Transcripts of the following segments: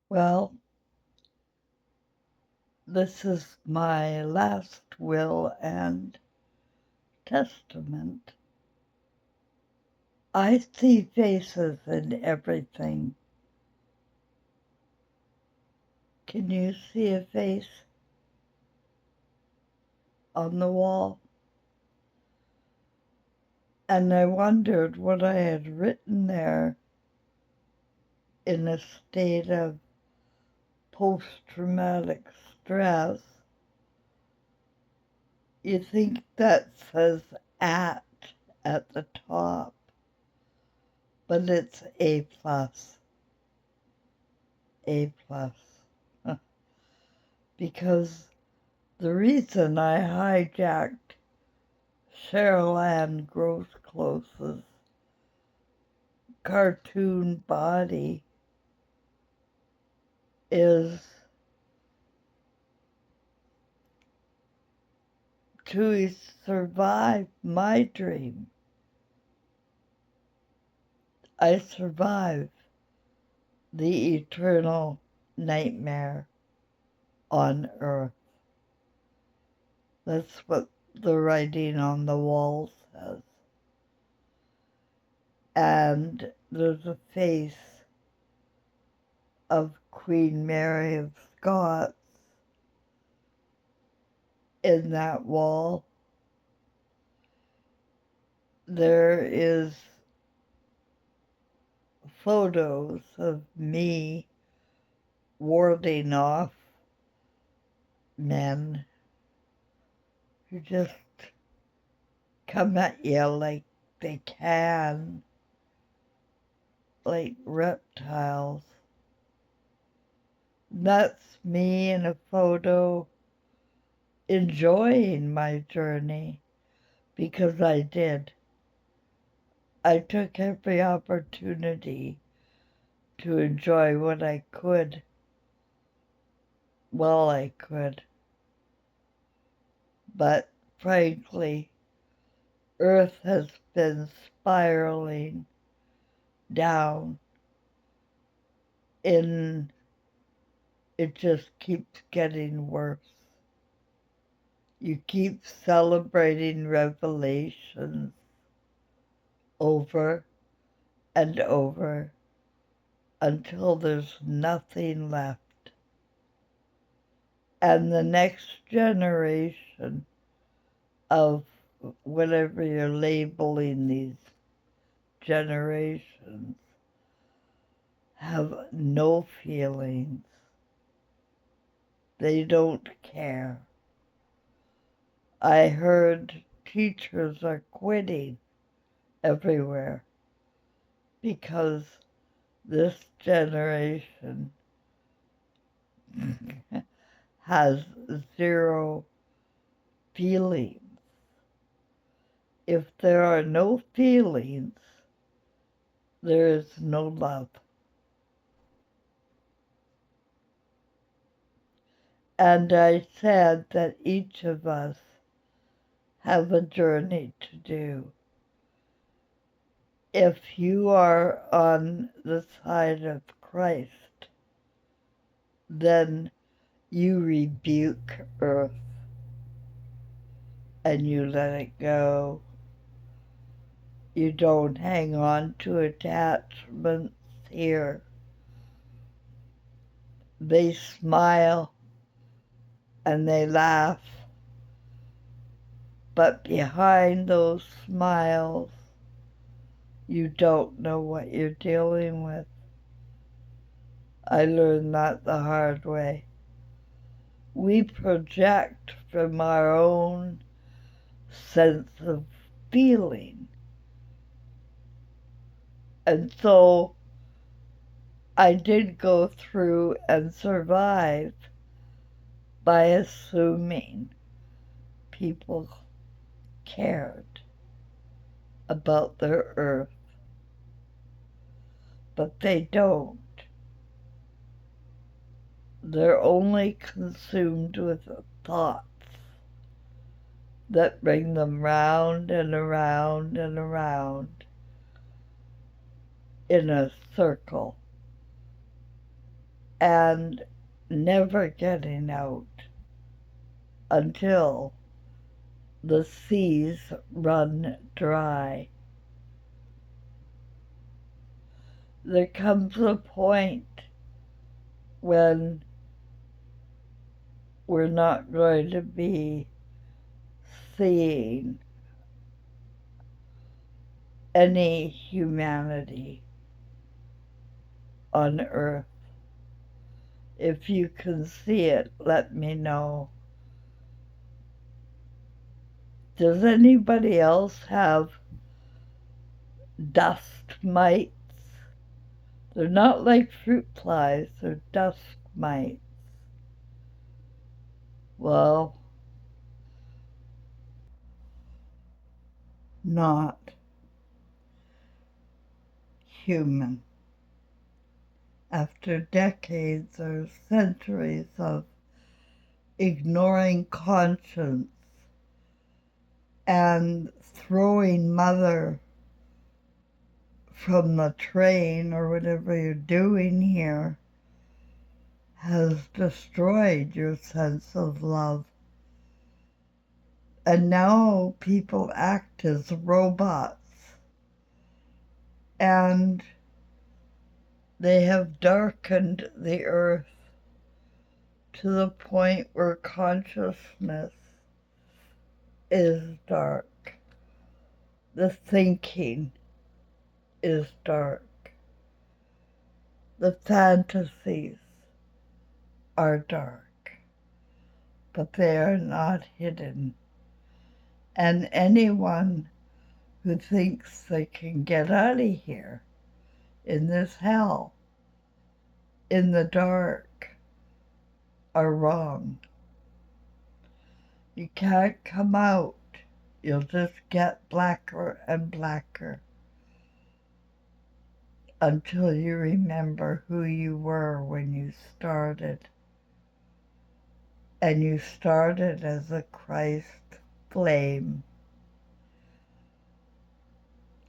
Well, this is my last will and testament. I see faces in everything. Can you see a face on the wall? And I wondered what I had written there in a state of post-traumatic stress. You think that says at the top, but it's A plus, A plus. Because the reason I hijacked Cheryl Ann Grosclose's cartoon body is to survive my dream. I survived the eternal nightmare on Earth. That's what the writing on the wall says. And there's a face of Queen Mary of Scots in that wall. There is photos of me warding off men who just come at you like they can, like reptiles. That's me in a photo enjoying my journey, because I did. I took every opportunity to enjoy what I could while I could. But frankly, Earth has been spiraling down, and it just keeps getting worse. You keep celebrating revelations over and over until there's nothing left. And the next generation of whatever you're labeling these generations have no feelings. They don't care. I heard teachers are quitting everywhere because this generation has zero feelings. If there are no feelings, there is no love. And I said that each of us have a journey to do. If you are on the side of Christ, then you rebuke Earth and you let it go. You don't hang on to attachments here. They smile and they laugh, but behind those smiles, you don't know what you're dealing with. I learned that the hard way. We project from our own sense of feeling. And so I did go through and survive by assuming people cared about their Earth, but they don't. They're only consumed with thoughts that bring them round and around and around in a circle. and never getting out until the seas run dry. There comes a point when we're not going to be seeing any humanity on Earth. If you can see it, let me know. Does anybody else have dust mites? They're not like fruit flies, they're dust mites. Well, not human. After decades or centuries of ignoring conscience and throwing mother from the train or whatever you're doing here has destroyed your sense of love. And now people act as robots, and they have darkened the earth to the point where consciousness is dark. The thinking is dark. The fantasies are dark, but they are not hidden. And anyone who thinks they can get out of here in this hell, in the dark, are wrong. You can't come out. You'll just get blacker and blacker until you remember who you were when you started. And you started as a Christ flame.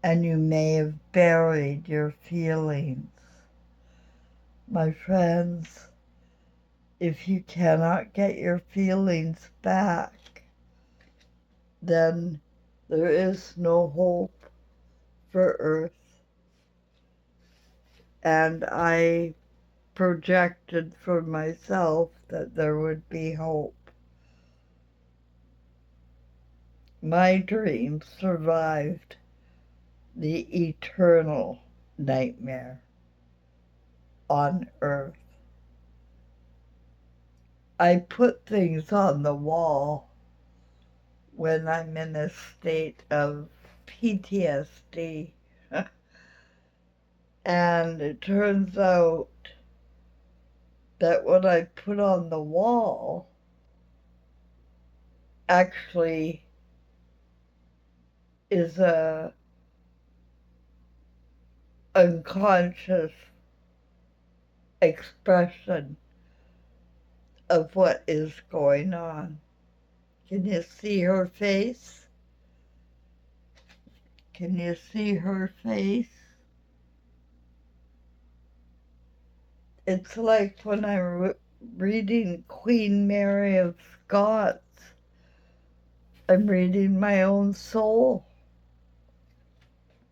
And you may have buried your feelings. My friends, if you cannot get your feelings back, then there is no hope for Earth. And I projected for myself that there would be hope. My dream survived the eternal nightmare on Earth. I put things on the wall when I'm in a state of PTSD. And it turns out that what I put on the wall actually is a unconscious expression of what is going on. Can you see her face? Can you see her face? It's like when I'm reading Queen Mary of Scots, I'm reading my own soul.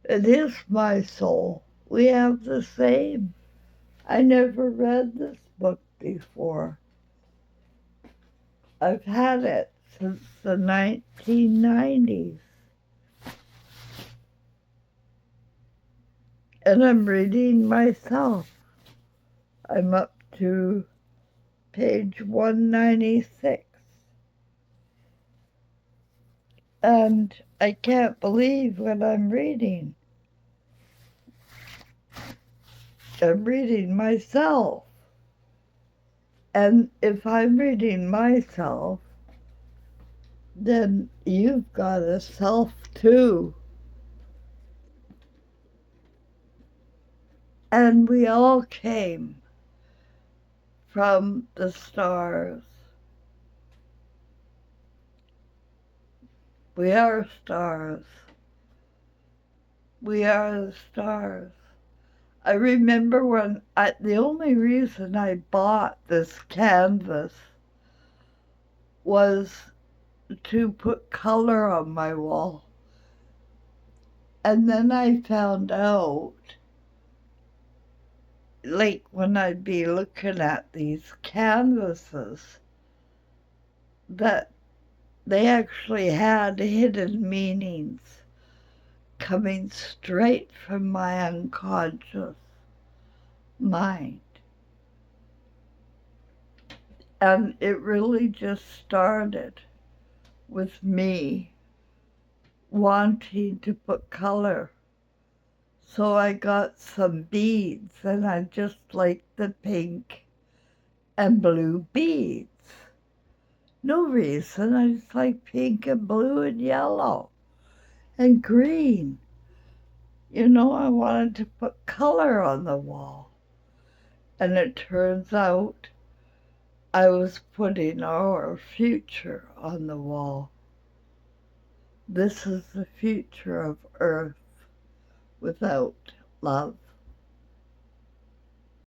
It is my soul. We have the same. I never read this book before. I've had it since the 1990s. And I'm reading myself. I'm up to page 196. And I can't believe what I'm reading. I'm reading myself. And if I'm reading myself, then you've got a self too. And we all came from the stars. We are stars. We are the stars. I remember the only reason I bought this canvas was to put color on my wall. And then I found out, like when I'd be looking at these canvases, that they actually had hidden meanings coming straight from my unconscious mind. And it really just started with me wanting to put color. So I got some beads, and I just liked the pink and blue beads. No reason, I just like pink and blue and yellow and green. You know, I wanted to put color on the wall. And it turns out I was putting our future on the wall. This is the future of Earth without love.